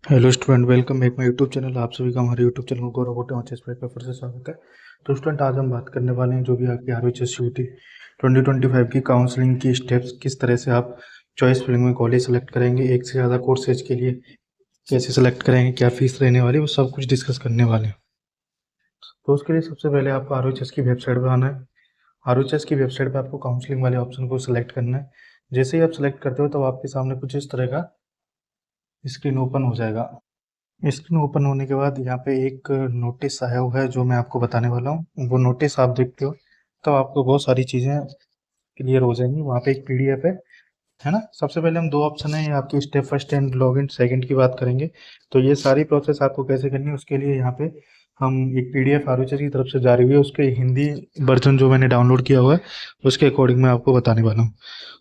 Hello student, welcome back my YouTube channel. आप सभी का हमारे यूट्यूब चैनल गौरव होटे चेस पर फिर से स्वागत है। तो स्टूडेंट, आज हम बात करने वाले हैं जो भी आपकी RHS CUT 2025 की काउंसलिंग की स्टेप्स, किस तरह से आप चॉइस फिलिंग में कॉलेज सेलेक्ट करेंगे, एक से ज़्यादा कोर्सेज के लिए कैसे सेलेक्ट करेंगे, क्या फीस रहने वाली है, वो सब कुछ डिस्कस करने वाले हैं। तो उसके लिए सबसे पहले आपको RHS की वेबसाइट पर आना है। RHS की वेबसाइट पर आपको काउंसलिंग वाले ऑप्शन को सिलेक्ट करना है। जैसे ही आप सेलेक्ट करते हो तो आपके सामने कुछ इस तरह का स्क्रीन ओपन हो जाएगा। स्क्रीन ओपन होने के बाद यहाँ पे एक नोटिस आया हुआ है जो मैं आपको बताने वाला हूँ। वो नोटिस आप देखते हो तो आपको बहुत सारी चीज़ें क्लियर हो जाएंगी। वहाँ पे एक PDF है ना। सबसे पहले हम दो ऑप्शन है, ये आपकी step first and login second की बात करेंगे। तो ये सारी प्रोसेस आपको कैसे करनी है उसके लिए यहाँ पे हम एक PDF RHS की तरफ से जारी हुई है, उसके हिंदी वर्जन जो मैंने डाउनलोड किया हुआ है उसके अकॉर्डिंग मैं आपको बताने वाला हूँ।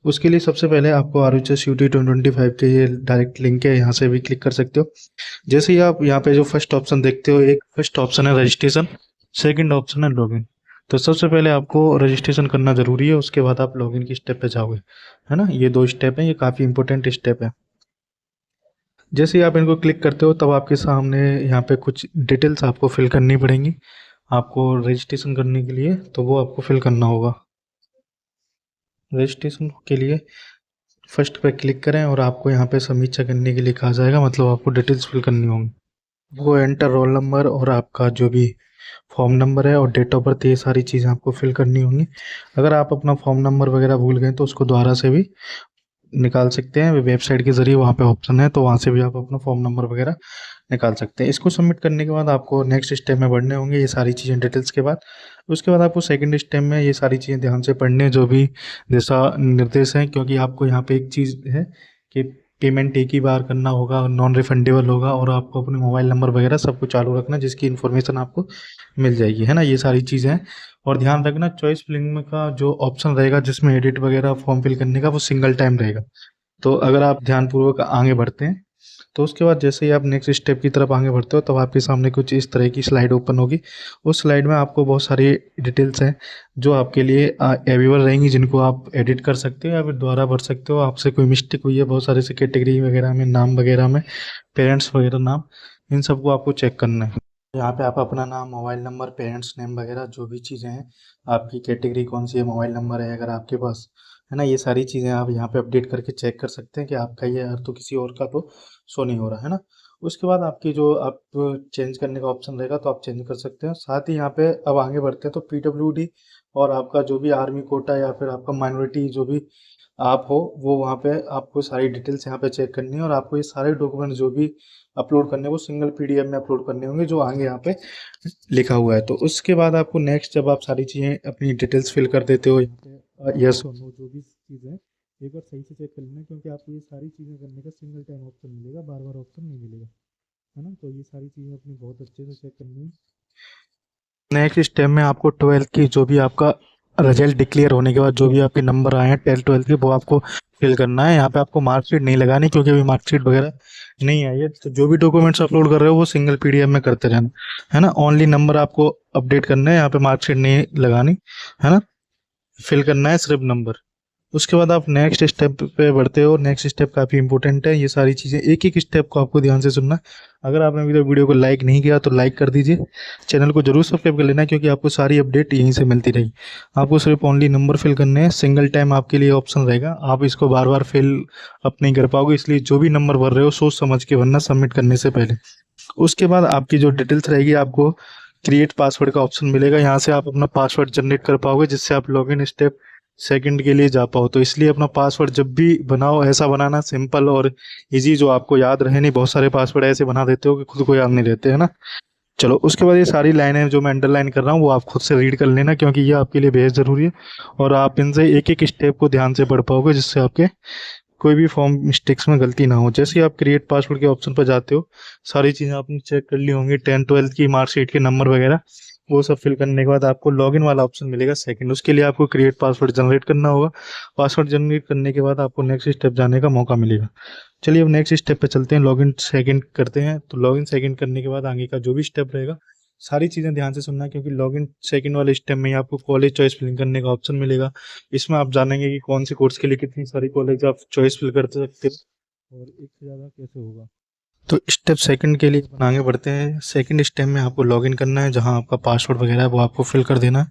उसके लिए सबसे पहले आपको RHS CUT 2025 के ये डायरेक्ट लिंक है, यहाँ से भी क्लिक कर सकते हो। जैसे ही आप यहाँ पे जो फर्स्ट ऑप्शन देखते हो, एक फर्स्ट ऑप्शन है रजिस्ट्रेशन, सेकंड ऑप्शन है लॉगिन। तो सबसे पहले आपको रजिस्ट्रेशन करना जरूरी है, उसके बाद आप लॉगिन की स्टेप पे जाओगे, है ना। ये दो स्टेप हैं, ये काफ़ी इंपॉर्टेंट स्टेप है। जैसे ही आप इनको क्लिक करते हो तब आपके सामने यहाँ पे कुछ डिटेल्स आपको फिल करनी पड़ेंगी आपको रजिस्ट्रेशन करने के लिए, तो वो आपको फिल करना होगा। रजिस्ट्रेशन के लिए फर्स्ट पे क्लिक करें और आपको यहाँ पे समीक्षा करने के लिए कहा जाएगा, मतलब आपको डिटेल्स फिल करनी होंगी। वो एंटर रोल नंबर और आपका जो भी फॉर्म नंबर है और डेट ऑफ बर्थ, ये सारी चीज़ें आपको फिल करनी होंगी। अगर आप अपना फॉर्म नंबर वगैरह भूल गए तो उसको दोबारा से भी निकाल सकते हैं, वेबसाइट के ज़रिए वहाँ पे ऑप्शन है, तो वहाँ से भी आप अपना फॉर्म नंबर वगैरह निकाल सकते हैं। इसको सबमिट करने के बाद आपको नेक्स्ट स्टेप में बढ़ने होंगे, ये सारी चीज़ें डिटेल्स के बाद। उसके बाद आपको सेकंड स्टेप में ये सारी चीज़ें ध्यान से पढ़ने, जो भी दिशा निर्देश हैं, क्योंकि आपको यहाँ पे एक चीज़ है कि पेमेंट एक ही बार करना होगा और नॉन रिफंडेबल होगा, और आपको अपने मोबाइल नंबर वगैरह सब कुछ चालू रखना जिसकी इन्फॉर्मेशन आपको मिल जाएगी, है ना। ये सारी चीज़ें हैं। और ध्यान रखना, चॉइस फिलिंग में का जो ऑप्शन रहेगा जिसमें एडिट वगैरह फॉर्म फिल करने का, वो सिंगल टाइम रहेगा। तो अगर आप ध्यानपूर्वक आगे बढ़ते हैं तो उसके बाद जैसे ही आप नेक्स्ट स्टेप की तरफ आगे बढ़ते हो तब आपके सामने कुछ इस तरह की स्लाइड ओपन होगी। उस स्लाइड में आपको बहुत सारी डिटेल्स हैं जो आपके लिए अवेलेबल रहेंगी, जिनको आप एडिट कर सकते हो या फिर दोबारा भर सकते हो। आपसे कोई मिस्टेक हुई है बहुत सारे से कैटेगरी वगैरह में, नाम वगैरह में, पेरेंट्स वगैरह नाम, इन सबको आपको चेक करना है। यहाँ पे आप अपना नाम, मोबाइल नंबर, पेरेंट्स नेम वगैरह जो भी चीज़ें हैं, आपकी कैटेगरी कौन सी है, मोबाइल नंबर है अगर आपके पास, है ना, ये सारी चीज़ें आप यहाँ पे अपडेट करके चेक कर सकते हैं कि आपका ये है, तो किसी और का तो शो नहीं हो रहा है ना। उसके बाद आपकी जो आप चेंज करने का ऑप्शन रहेगा तो आप चेंज कर सकते हैं। साथ ही यहाँ पे अब आगे बढ़ते हैं तो PWD और आपका जो भी आर्मी कोटा या फिर आपका माइनॉरिटी जो भी आप हो, वो वहाँ पे आपको सारी डिटेल्स यहाँ पे चेक करनी है, और आपको ये सारे डॉक्यूमेंट जो भी अपलोड करने हैं वो सिंगल PDF में अपलोड करने होंगे जो आगे यहाँ पे लिखा हुआ है। तो उसके बाद आपको नेक्स्ट, जब आप सारी चीज़ें अपनी डिटेल्स फिल कर देते हो यहाँ पे यस और नो जो भी चीज़ें हैं, एक बार सही से चेक कर लेना, क्योंकि आपको ये सारी चीज़ें करने का सिंगल टाइम ऑप्शन मिलेगा, बार बार ऑप्शन नहीं मिलेगा, है ना। तो ये सारी चीज़ें अपनी बहुत अच्छे से चेक करनी है। नेक्स्ट स्टेप में आपको 12th की जो भी आपका रिजल्ट डिक्लेयर होने के बाद जो भी आपके नंबर आए हैं 10th 12th के, वो आपको फिल करना है। यहाँ पे आपको मार्कशीट नहीं लगानी, क्योंकि अभी मार्कशीट वगैरह नहीं आई है। तो जो भी डॉक्यूमेंट्स अपलोड कर रहे हो वो सिंगल PDF में करते रहना, है ना। ओनली नंबर आपको अपडेट करना है, यहाँ पे मार्कशीट नहीं लगानी, है ना। फिल करना है सिर्फ नंबर। उसके बाद आप नेक्स्ट स्टेप पे बढ़ते हो। नेक्स्ट स्टेप काफ़ी इंपॉर्टेंट है, ये सारी चीज़ें एक एक स्टेप को आपको ध्यान से सुनना है। अगर आपने अभी तक वीडियो को लाइक नहीं किया तो लाइक कर दीजिए, चैनल को जरूर सब्सक्राइब कर लेना, क्योंकि आपको सारी अपडेट यहीं से मिलती रहेगी। आपको सिर्फ ओनली नंबर फिल करने हैं, सिंगल टाइम आपके लिए ऑप्शन रहेगा, आप इसको बार बार फिल अप नहीं कर पाओगे, इसलिए जो भी नंबर भर रहे हो सोच समझ के भरना सबमिट करने से पहले। उसके बाद आपकी जो डिटेल्स रहेगी, आपको क्रिएट पासवर्ड का ऑप्शन मिलेगा, यहाँ से आप अपना पासवर्ड जनरेट कर पाओगे जिससे आप लॉगिन स्टेप सेकंड के लिए जा पाओ। तो इसलिए अपना पासवर्ड जब भी बनाओ ऐसा बनाना सिंपल और इजी जो आपको याद रहे, नहीं बहुत सारे पासवर्ड ऐसे बना देते हो कि खुद को याद नहीं रहते, है ना। चलो, उसके बाद ये सारी लाइनें जो मैं अंडरलाइन कर रहा हूँ वो आप खुद से रीड कर लेना, क्योंकि ये आपके लिए बेहद ज़रूरी है, और आप इनसे एक एक स्टेप को ध्यान से पढ़ पाओगे जिससे आपके कोई भी फॉर्म मिस्टेक्स में गलती ना हो। जैसे ही आप क्रिएट पासवर्ड के ऑप्शन पर जाते हो, सारी चीज़ें आपने चेक कर ली होंगी, 10th 12th की मार्कशीट के नंबर वगैरह, वो सब फिल करने के बाद आपको लॉगिन वाला ऑप्शन मिलेगा सेकंड। उसके लिए आपको क्रिएट पासवर्ड जनरेट करना होगा। पासवर्ड जनरेट करने के बाद आपको नेक्स्ट स्टेप जाने का मौका मिलेगा। चलिए अब नेक्स्ट स्टेप पे चलते हैं, लॉगिन सेकंड करते हैं। तो लॉगिन सेकंड करने के बाद आगे का जो भी स्टेप रहेगा सारी चीज़ें ध्यान से सुनना, क्योंकि लॉगिन सेकंड वाले स्टेप में ही आपको कॉलेज चॉइस फिलिंग करने का ऑप्शन मिलेगा। इसमें आप जानेंगे कि कौन से कोर्स के लिए कितनी सारी कॉलेज आप चॉइस फिल कर सकते हो और एक से ज़्यादा कैसे होगा। तो स्टेप सेकंड के लिए अपन आगे बढ़ते हैं। सेकंड स्टेप में आपको लॉगिन करना है, जहां आपका पासवर्ड वगैरह है वो आपको फिल कर देना है।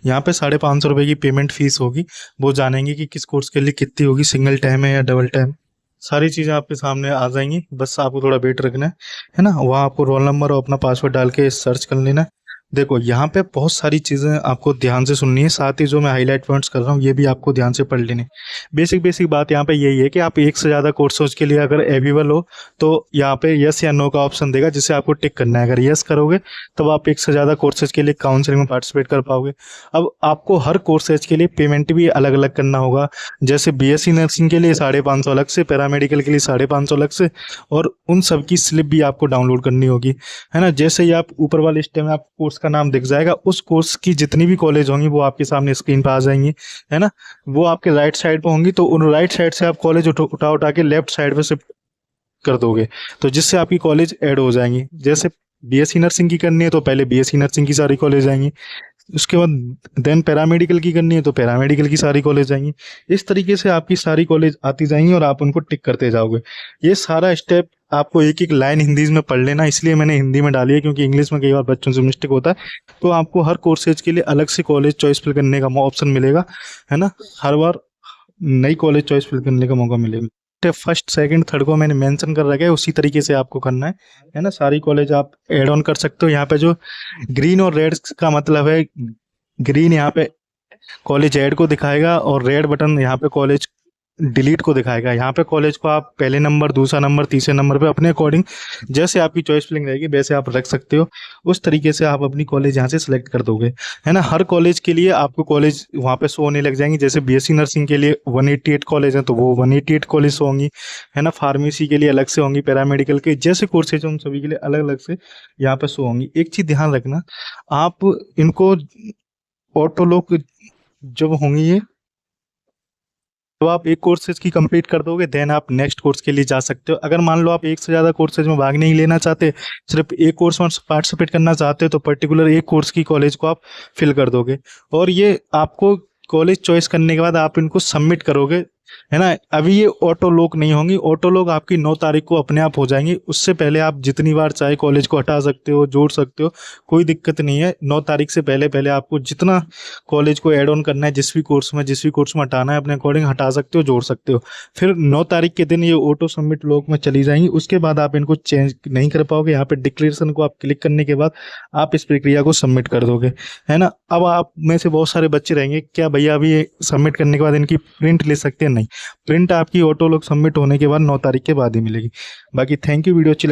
यहाँ पे 550 रुपये की पेमेंट फीस होगी। वो जानेंगे कि किस कोर्स के लिए कितनी होगी, सिंगल टाइम है या डबल टाइम। सारी चीज़ें आपके सामने आ जाएंगी, बस आपको थोड़ा वेट रखना है ना। वहाँ आपको रोल नंबर और अपना पासवर्ड डाल के सर्च कर लेना है। देखो यहाँ पे बहुत सारी चीज़ें आपको ध्यान से सुननी है, साथ ही जो मैं हाईलाइट पॉइंट्स कर रहा हूँ ये भी आपको ध्यान से पढ़ लेने। बेसिक बेसिक बात यहाँ पे यही है कि आप एक से ज़्यादा कोर्सेज के लिए अगर एलिजिबल हो तो यहाँ पे यस या नो का ऑप्शन देगा, जिसे आपको टिक करना है। अगर यस करोगे तब आप एक से ज़्यादा कोर्सेज के लिए काउंसलिंग में पार्टिसिपेट कर पाओगे। अब आपको हर कोर्सेज के लिए पेमेंट भी अलग अलग करना होगा। जैसे बीएससी नर्सिंग के लिए 550 अलग से, पैरामेडिकल के लिए 550 अलग से, और उन सब की स्लिप भी आपको डाउनलोड करनी होगी, है ना। जैसे ही आप ऊपर वाले स्टेप में आप कोर्स का नाम दिख जाएगा, उस कोर्स की जितनी भी कॉलेज होंगी वो आपके सामने स्क्रीन पर आ जाएंगी, है ना। वो आपके राइट साइड पर होंगी, तो उन राइट साइड से आप कॉलेज उठा उठा के लेफ्ट साइड पे शिफ्ट कर दोगे, तो जिससे आपकी कॉलेज ऐड हो जाएंगी। जैसे बीएससी नर्सिंग की करनी है तो पहले बीएससी नर्सिंग की सारी कॉलेज आएंगी, उसके बाद देन पैरामेडिकल की करनी है तो पैरामेडिकल की सारी कॉलेज आएंगी। इस तरीके से आपकी सारी कॉलेज आती जाएंगी और आप उनको टिक करते जाओगे। ये सारा स्टेप आपको एक एक लाइन हिंदी में पढ़ लेना, इसलिए मैंने हिंदी में डाली है क्योंकि इंग्लिश में कई बार बच्चों से मिस्टेक होता है। तो आपको हर कोर्सेज के लिए अलग से कॉलेज चॉइस फिल करने का ऑप्शन मिलेगा, है ना। हर बार नई कॉलेज चॉइस फिल करने का मौका मिलेगा। स्टेप फर्स्ट सेकंड थर्ड को मैंने मेंशन कर रखा है, उसी तरीके से आपको करना है ना। सारी कॉलेज आप ऐड ऑन कर सकते हो। यहाँ पे जो ग्रीन और रेड का मतलब है, ग्रीन यहाँ पे कॉलेज ऐड को दिखाएगा और रेड बटन यहाँ पे कॉलेज डिलीट को दिखाएगा। यहाँ पे कॉलेज को आप पहले नंबर, दूसरा नंबर, तीसरे नंबर पे अपने अकॉर्डिंग जैसे आपकी चॉइस फिलिंग रहेगी वैसे आप रख सकते हो। उस तरीके से आप अपनी कॉलेज यहाँ से सिलेक्ट कर दोगे, है ना। हर कॉलेज के लिए आपको कॉलेज वहाँ पे शो होने लग जाएंगी। जैसे बीएससी नर्सिंग के लिए 188 कॉलेज हैं तो वो 188 कॉलेज शो होंगी, है ना। फार्मेसी के लिए अलग से होंगी, पैरामेडिकल के जैसे कोर्सेज हैं उन सभी के लिए अलग अलग से यहाँ पे शो होंगी। एक चीज़ ध्यान रखना, आप इनको ऑटो लॉक जब होंगी ये, तो आप एक कोर्सेज की कंप्लीट कर दोगे, देन आप नेक्स्ट कोर्स के लिए जा सकते हो। अगर मान लो आप एक से ज़्यादा कोर्सेज में भाग नहीं लेना चाहते, सिर्फ एक कोर्स में पार्टिसिपेट करना चाहते हो, तो पर्टिकुलर एक कोर्स की कॉलेज को आप फिल कर दोगे। और ये आपको कॉलेज चॉइस करने के बाद आप इनको सबमिट करोगे, है ना। अभी ये ऑटो लॉक नहीं होंगी, ऑटो लॉक आपकी 9 तारीख को अपने आप हो जाएंगी। उससे पहले आप जितनी बार चाहे कॉलेज को हटा सकते हो, जोड़ सकते हो, कोई दिक्कत नहीं है। 9 तारीख से पहले पहले आपको जितना कॉलेज को ऐड ऑन करना है, जिस भी कोर्स में हटाना है अपने अकॉर्डिंग हटा सकते हो, जोड़ सकते हो। फिर 9 तारीख के दिन ये ऑटो सबमिट लॉक में चली जाएंगी। उसके बाद आप इनको चेंज नहीं कर पाओगे। यहाँ पे डिक्लेरेशन को आप क्लिक करने के बाद आप इस प्रक्रिया को सबमिट कर दोगे, है ना। अब आप में से बहुत सारे बच्चे रहेंगे, क्या भैया अभी ये सबमिट करने के बाद इनकी प्रिंट ले सकते हैं? नहीं, प्रिंट आपकी ऑटो लॉक सबमिट होने के बाद 9 तारीख के बाद ही मिलेगी। बाकी थैंक यू, वीडियो अच्छी